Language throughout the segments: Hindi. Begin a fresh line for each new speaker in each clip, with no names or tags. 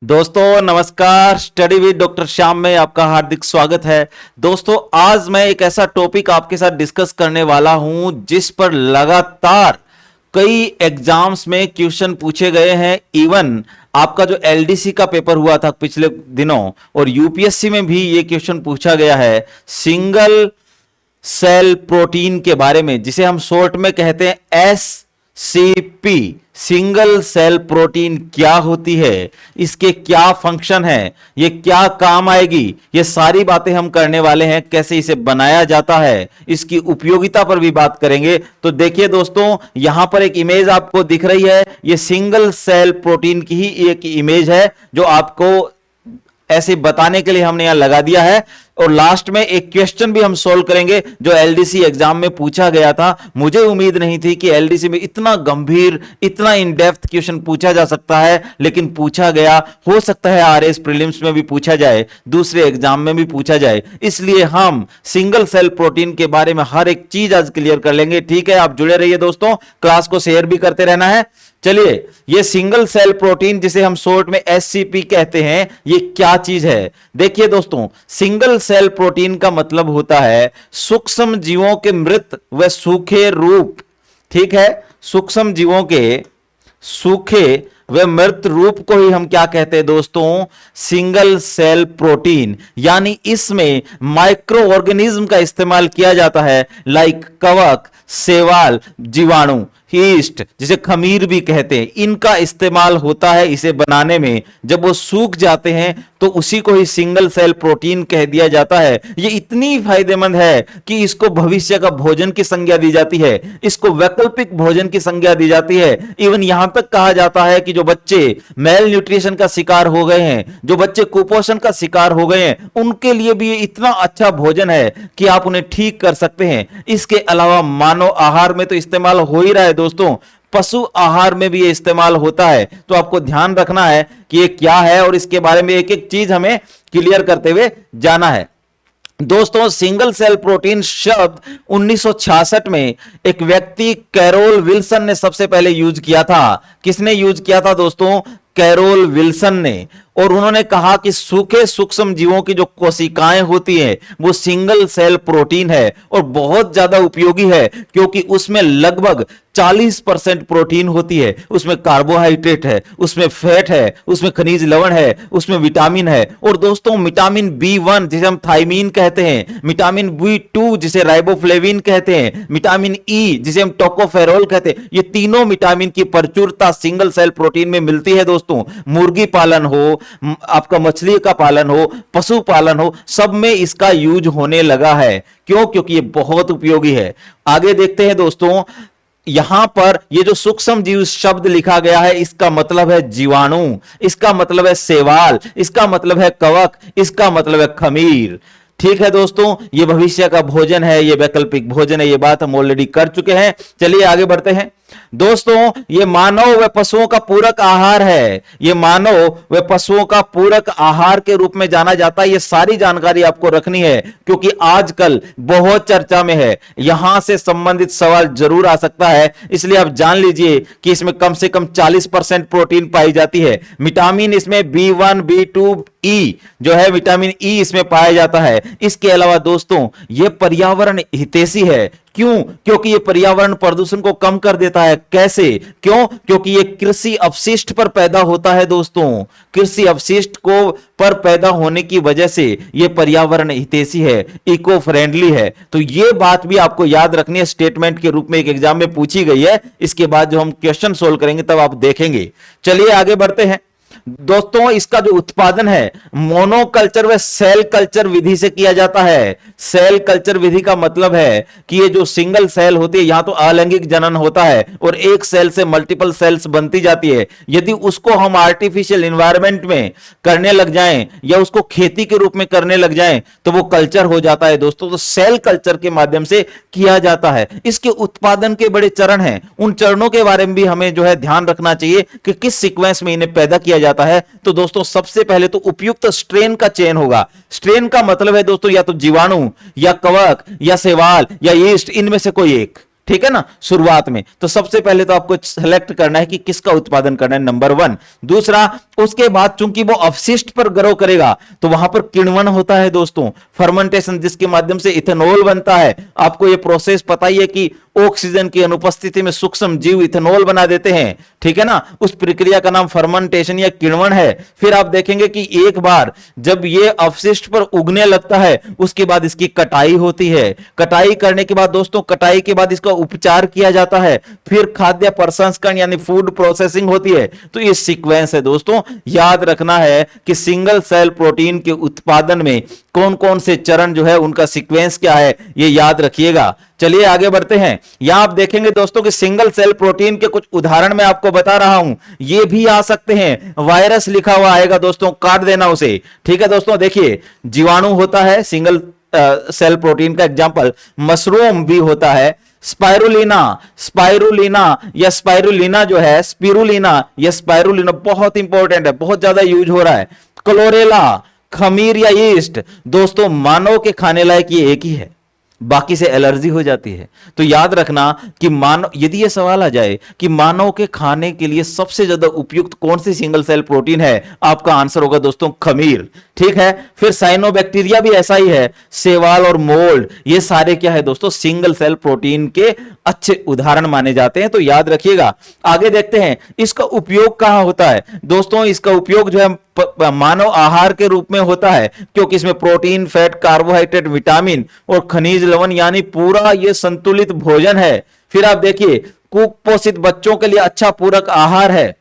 दोस्तों नमस्कार। स्टडी विद डॉक्टर श्याम में आपका हार्दिक स्वागत है। दोस्तों आज मैं एक ऐसा टॉपिक आपके साथ डिस्कस करने वाला हूं जिस पर लगातार कई एग्जाम्स में क्वेश्चन पूछे गए हैं। इवन आपका जो एलडीसी का पेपर हुआ था पिछले दिनों और यूपीएससी में भी ये क्वेश्चन पूछा गया है सिंगल सेल प्रोटीन के बारे में, जिसे हम शॉर्ट में कहते हैं एससीपी। सिंगल सेल प्रोटीन क्या होती है, इसके क्या फंक्शन है, ये क्या काम आएगी, ये सारी बातें हम करने वाले हैं। कैसे इसे बनाया जाता है, इसकी उपयोगिता पर भी बात करेंगे। तो देखिए दोस्तों, यहां पर एक इमेज आपको दिख रही है, ये सिंगल सेल प्रोटीन की ही एक इमेज है जो आपको ऐसे बताने के लिए हमने यहां लगा दिया है। और लास्ट में एक क्वेश्चन भी हम सोल्व करेंगे जो एलडीसी एग्जाम में पूछा गया था। मुझे उम्मीद नहीं थी कि एलडीसी में इतना गंभीर, इतना इन डेप्थ क्वेश्चन पूछा जा सकता है, लेकिन पूछा गया। हो सकता है आरएस प्रीलिम्स में भी पूछा जाए, दूसरे एग्जाम में भी पूछा जाए। इसलिए हम सिंगल सेल प्रोटीन के बारे में हर एक चीज आज क्लियर कर लेंगे। ठीक है, आप जुड़े रहिए दोस्तों, क्लास को शेयर भी करते रहना है। चलिए, ये सिंगल सेल प्रोटीन जिसे हम शॉर्ट में एससीपी कहते हैं, ये क्या चीज है। देखिए दोस्तों, सिंगल सेल प्रोटीन का मतलब होता है सूक्ष्म जीवों के मृत व सूखे रूप। ठीक है, सूक्ष्म जीवों के सूखे व मृत रूप को ही हम क्या कहते हैं दोस्तों, सिंगल सेल प्रोटीन। यानी इसमें माइक्रो ऑर्गेनिज्म का इस्तेमाल किया जाता है, लाइक कवक, शैवाल, जीवाणु, ईस्ट, जिसे खमीर भी कहते हैं, इनका इस्तेमाल होता है इसे बनाने में। जब वो सूख जाते हैं तो उसी को ही सिंगल सेल प्रोटीन कह दिया जाता है। ये इतनी फायदेमंद है कि इसको भविष्य का भोजन की संज्ञा दी जाती है, इसको वैकल्पिक भोजन की संज्ञा दी जाती है। इवन यहां तक कहा जाता है कि जो बच्चे मेल न्यूट्रिशन का शिकार हो गए हैं, जो बच्चे कुपोषण का शिकार हो गए हैं, उनके लिए भी ये इतना अच्छा भोजन है कि आप उन्हें ठीक कर सकते हैं। इसके अलावा मानव आहार में तो इस्तेमाल हो ही रहा है दोस्तों, पशु आहार में भी ये इस्तेमाल होता है। तो आपको ध्यान रखना है कि ये क्या है और इसके बारे में एक एक चीज हमें क्लियर करते हुए जाना है। दोस्तों, सिंगल सेल प्रोटीन शब्द 1966 में एक व्यक्ति कैरोल विल्सन ने सबसे पहले यूज किया था। किसने यूज किया था दोस्तों? कैरोल विल्सन ने। और उन्होंने कहा कि सूखे सूक्ष्म जीवों की जो कोशिकाएं होती हैं वो सिंगल सेल प्रोटीन है और बहुत ज्यादा उपयोगी है, क्योंकि उसमें लगभग 40% प्रोटीन होती है। उसमें कार्बोहाइड्रेट है, उसमें फैट है, उसमें खनिज लवण है, उसमें विटामिन है। और दोस्तों, विटामिन B1 जिसे हम थाइमीन कहते हैं, विटामिन B2 जिसे राइबोफ्लेविन कहते हैं, विटामिन ई जिसे हम टोकोफेरोल कहते हैं, ये तीनों विटामिन की प्रचुरता सिंगल सेल प्रोटीन में मिलती है दोस्तों। मुर्गी पालन हो, आपका मछली का पालन हो, पशु पालन हो, सब में इसका यूज होने लगा है। क्यों? क्योंकि ये बहुत उपयोगी है। आगे देखते हैं दोस्तों, यहां पर ये जो सूक्ष्म जीव शब्द लिखा गया है, इसका मतलब है जीवाणु, इसका मतलब है शैवाल, इसका मतलब है कवक, इसका मतलब है खमीर। ठीक है दोस्तों, ये भविष्य का भोजन है, ये वैकल्पिक भोजन है, ये बात हम ऑलरेडी कर चुके हैं। चलिए आगे बढ़ते हैं दोस्तों। ये मानव व पशुओं का पूरक आहार है, ये मानव व पशुओं का पूरक आहार के रूप में जाना जाता है। ये सारी जानकारी आपको रखनी है क्योंकि आजकल बहुत चर्चा में है, यहां से संबंधित सवाल जरूर आ सकता है। इसलिए आप जान लीजिए कि इसमें कम से कम 40% प्रोटीन पाई जाती है। विटामिन इसमें B1, B2, ई जो है, विटामिन ई इसमें पाया जाता है। इसके अलावा दोस्तों, यह पर्यावरण हितैषी है। क्यों? क्योंकि ये पर्यावरण प्रदूषण को कम कर देता है। कैसे? क्यों? क्योंकि ये कृषि अपशिष्ट पर पैदा होता है दोस्तों। कृषि अपशिष्ट को पर पैदा होने की वजह से ये पर्यावरण हितैषी है, इको फ्रेंडली है। तो ये बात भी आपको याद रखनी है, स्टेटमेंट के रूप में एक एग्जाम में पूछी गई है। इसके बाद जो हम क्वेश्चन सोल्व करेंगे तब आप देखेंगे। चलिए आगे बढ़ते हैं दोस्तों। इसका जो उत्पादन है मोनोकल्चर व सेल कल्चर विधि से किया जाता है। सेल कल्चर विधि का मतलब है कि ये जो सिंगल सेल होती है, यहां तो अलैंगिक जनन होता है और एक सेल से मल्टीपल सेल्स बनती जाती है। यदि उसको हम आर्टिफिशियल एनवायरनमेंट में करने लग जाएं या उसको खेती के रूप में करने लग जाएं तो वो कल्चर हो जाता है दोस्तों। तो सेल कल्चर के माध्यम से किया जाता है। इसके उत्पादन के बड़े चरण हैं, उन चरणों के बारे में भी हमें जो है ध्यान रखना चाहिए कि किस सीक्वेंस में इन्हें पैदा किया जाता है। तो दोस्तों, सबसे पहले तो उपयुक्त स्ट्रेन का चयन होगा। स्ट्रेन का मतलब है दोस्तों या तो जीवाणु या कवक या शैवाल या यीस्ट, इनमें से कोई एक। ठीक है ना, शुरुआत में। तो सबसे पहले तो आपको सेलेक्ट करना है कि किसका उत्पादन करना है, नंबर 1। दूसरा, उसके बाद चूंकि वो अपशिष्ट पर ग्रो करेगा तो वहां पर किण्वन होता है दोस्तों, फर्मेंटेशन, जिसके माध्यम से इथेनॉल बनता है। आपको ये प्रोसेस पता ही है कि ऑक्सीजन की अनुपस्थिति में सूक्ष्म जीव इथेनॉल बना देते हैं, ठीक है ना। उस प्रक्रिया का नाम फर्मेंटेशन या किण्वन है। फिर आप देखेंगे कि एक बार जब ये अपशिष्ट पर उगने लगता है उसके बाद इसकी कटाई होती है। कटाई करने के बाद दोस्तों, कटाई के बाद इसका उपचार किया जाता है, फिर खाद्य प्रसंस्करण यानी फूड प्रोसेसिंग होती है। तो ये सीक्वेंस है दोस्तों। याद रखना है कि सिंगल सेल प्रोटीन के उत्पादन में कौन कौन से चरण जो है उनका सीक्वेंस क्या है, ये याद रखिएगा। चलिए आगे बढ़ते हैं। यहां आप देखेंगे दोस्तों कि सिंगल सेल प्रोटीन के कुछ उदाहरण मैं आपको बता रहा हूं, ये भी आ सकते हैं। वायरस लिखा हुआ आएगा दोस्तों, काट देना उसे, ठीक है दोस्तों। देखिए, जीवाणु होता है सिंगल सेल प्रोटीन का एग्जांपल, मशरूम भी होता है, स्पाइरुलिना, स्पाइरुलिना या स्पाइरुलिना जो है, स्पिरुलिना या स्पाइरुलिना बहुत इंपॉर्टेंट है, बहुत ज्यादा यूज हो रहा है। क्लोरेला, खमीर या यीस्ट, दोस्तों मानव के खाने लायक ये एक ही है, बाकी से एलर्जी हो जाती है। तो याद रखना कि मानव, यदि यह सवाल आ जाए कि मानव के खाने के लिए सबसे ज्यादा उपयुक्त कौन सी सिंगल सेल प्रोटीन है, आपका आंसर होगा दोस्तों खमीर, ठीक है। फिर साइनोबैक्टीरिया भी ऐसा ही है, सेवाल और मोल्ड, ये सारे क्या है दोस्तों, सिंगल सेल प्रोटीन के अच्छे उदाहरण माने जाते हैं। तो याद रखिएगा। आगे देखते हैं इसका उपयोग कहां होता है दोस्तों। इसका उपयोग जो है मानव आहार के रूप में होता है, क्योंकि इसमें प्रोटीन, फैट, कार्बोहाइड्रेट, विटामिन और खनिज लवण यानी पूरा ये संतुलित भोजन है। फिर आप देखिए, कुपोषित बच्चों के लिए अच्छा पूरक आहार है।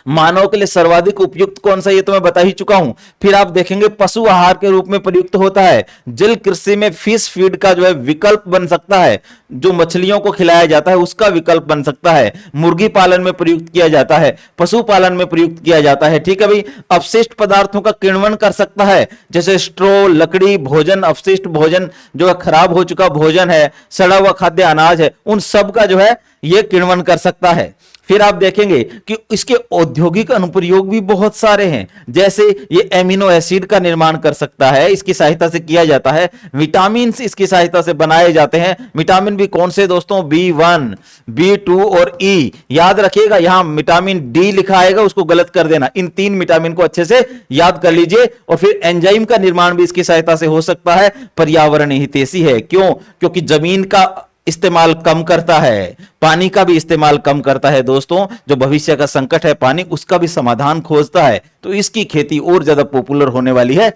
मानव के लिए सर्वाधिक उपयुक्त कौन सा, ये तो मैं बता ही चुका हूं। फिर आप देखेंगे पशु आहार के रूप में प्रयुक्त होता है। जल कृषि में फिश फीड का जो है विकल्प बन सकता है, जो मछलियों को खिलाया जाता है उसका विकल्प बन सकता है। मुर्गी पालन में प्रयुक्त किया जाता है, पशु पालन में प्रयुक्त किया जाता है, ठीक है भाई। अपशिष्ट पदार्थों का किण्वन कर सकता है, जैसे स्ट्रो, लकड़ी, भोजन, अपशिष्ट भोजन जो है, खराब हो चुका भोजन है, सड़ा हुआ खाद्य अनाज है, उन सब का जो है ये किण्वन कर सकता है। फिर आप देखेंगे कि इसके औद्योगिक अनुप्रयोग भी बहुत सारे हैं, जैसे ये एमिनो एसिड का निर्माण कर सकता है, इसकी सहायता से किया जाता है। विटामिन इसकी सहायता से बनाए जाते हैं। विटामिन भी कौन से दोस्तों, B1, B2 और E। याद रखिएगा, यहां विटामिन डी लिखा आएगा, उसको गलत कर देना। इन 3 विटामिन को अच्छे से याद कर लीजिए। और फिर एंजाइम का निर्माण भी इसकी सहायता से हो सकता है। पर्यावरण हितैषी है, क्यों, क्योंकि जमीन का इस्तेमाल कम करता है, पानी का भी इस्तेमाल कम करता है दोस्तों। जो भविष्य का संकट है पानी, उसका भी समाधान खोजता है। तो इसकी खेती और ज्यादा पॉपुलर होने वाली है।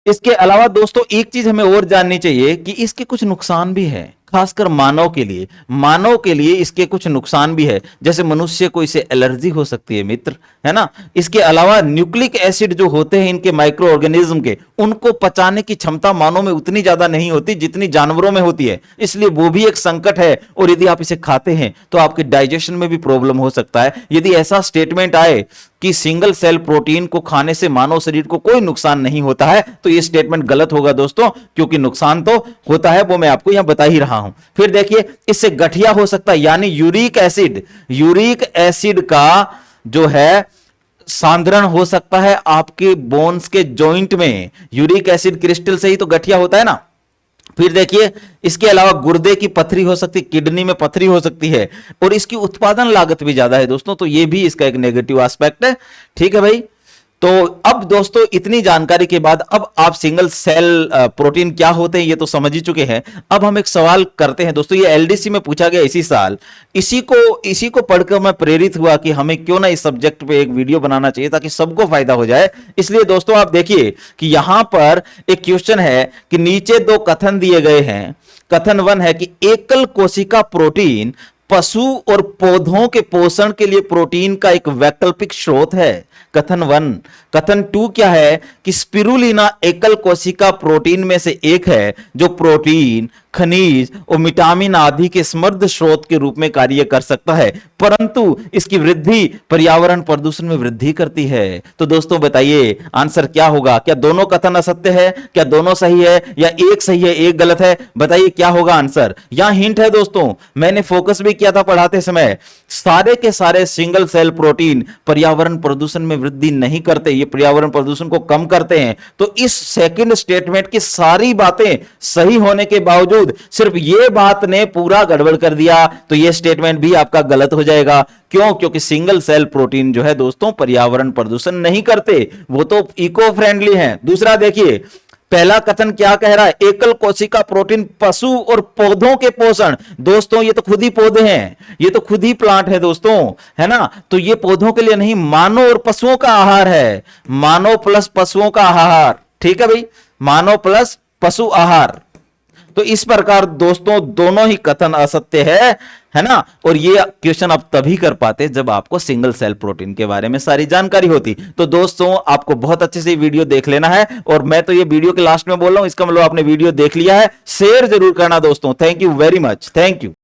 इसके अलावा दोस्तों एक चीज हमें और जाननी चाहिए कि इसके कुछ नुकसान भी है, खासकर मानव के लिए। मानव के लिए इसके कुछ नुकसान भी है, जैसे मनुष्य को इसे एलर्जी हो सकती है मित्र, है ना। इसके अलावा न्यूक्लिक एसिड जो होते हैं इनके माइक्रो ऑर्गेनिज्म के, उनको पचाने की क्षमता मानव में उतनी ज्यादा नहीं होती जितनी जानवरों में होती है, इसलिए वो भी एक संकट है। और यदि आप इसे खाते हैं तो आपके डाइजेशन में भी प्रॉब्लम हो सकता है। यदि ऐसा स्टेटमेंट आए कि सिंगल सेल प्रोटीन को खाने से मानव शरीर को कोई नुकसान नहीं होता है, तो यह स्टेटमेंट गलत होगा दोस्तों, क्योंकि नुकसान तो होता है, वो मैं आपको यहां बता ही रहा हूं। फिर देखिए, इससे गठिया हो सकता है, यानी यूरिक एसिड, यूरिक एसिड का जो है सांद्रण हो सकता है आपके बोन्स के जॉइंट में। यूरिक एसिड क्रिस्टल से ही तो गठिया होता है ना। फिर देखिए, इसके अलावा गुर्दे की पथरी हो सकती है, किडनी में पथरी हो सकती है, और इसकी उत्पादन लागत भी ज्यादा है दोस्तों। तो ये भी इसका एक नेगेटिव एस्पेक्ट है, ठीक है भाई। तो अब दोस्तों इतनी जानकारी के बाद अब आप सिंगल सेल प्रोटीन क्या होते हैं ये तो समझ ही चुके हैं। अब हम एक सवाल करते हैं दोस्तों, ये एलडीसी में पूछा गया इसी साल। इसी को पढ़कर मैं प्रेरित हुआ कि हमें क्यों ना इस सब्जेक्ट पे एक वीडियो बनाना चाहिए ताकि सबको फायदा हो जाए। इसलिए दोस्तों आप देखिए कि यहां पर एक क्वेश्चन है कि नीचे 2 कथन दिए गए हैं। कथन 1 है कि एकल कोशिका प्रोटीन पशु और पौधों के पोषण के लिए प्रोटीन का एक वैकल्पिक स्रोत है। कथन 1। कथन 2 क्या है कि स्पिरुलिना एकल कोशिका प्रोटीन में से एक है जो प्रोटीन, खनिज और विटामिन आदि के समृद्ध स्रोत के रूप में कार्य कर सकता है, परंतु इसकी वृद्धि पर्यावरण प्रदूषण में वृद्धि करती है। तो दोस्तों बताइए आंसर क्या होगा? क्या दोनों कथन असत्य है? क्या दोनों सही है? या एक सही है एक गलत है? बताइए क्या होगा आंसर। यहां हिंट है दोस्तों, मैंने फोकस भी किया था पढ़ाते समय। सारे के सारे सिंगल सेल प्रोटीन पर्यावरण प्रदूषण में वृद्धि नहीं करते, ये पर्यावरण प्रदूषण को कम करते हैं। तो इस सेकंड स्टेटमेंट की सारी बातें सही होने के बावजूद बावजूद सिर्फ ये बात ने पूरा गड़बड़ कर दिया, तो ये स्टेटमेंट भी आपका गलत हो जाएगा। क्यों? क्योंकि सिंगल सेल प्रोटीन जो है दोस्तों पर्यावरण प्रदूषण नहीं करते, वो तो इको फ्रेंडली हैं। दूसरा देखिए, पहला कथन क्या कह रहा है, एकल कोशिका प्रोटीन पशु और पौधों के पोषण। दोस्तों ये तो खुद ही पौधे हैं, ये तो खुद ही प्लांट है दोस्तों, है ना। तो ये पौधों के लिए नहीं, मानव और पशुओं का आहार है, मानव प्लस पशुओं का आहार। ठीक है भाई, मानव प्लस पशु आहार। तो इस प्रकार दोस्तों दोनों ही कथन असत्य है ना। और ये क्वेश्चन आप तभी कर पाते जब आपको सिंगल सेल प्रोटीन के बारे में सारी जानकारी होती। तो दोस्तों आपको बहुत अच्छे से वीडियो देख लेना है, और मैं तो ये वीडियो के लास्ट में बोल रहा हूं, इसका मतलब आपने वीडियो देख लिया है। शेयर जरूर करना दोस्तों। Thank you very much, thank you.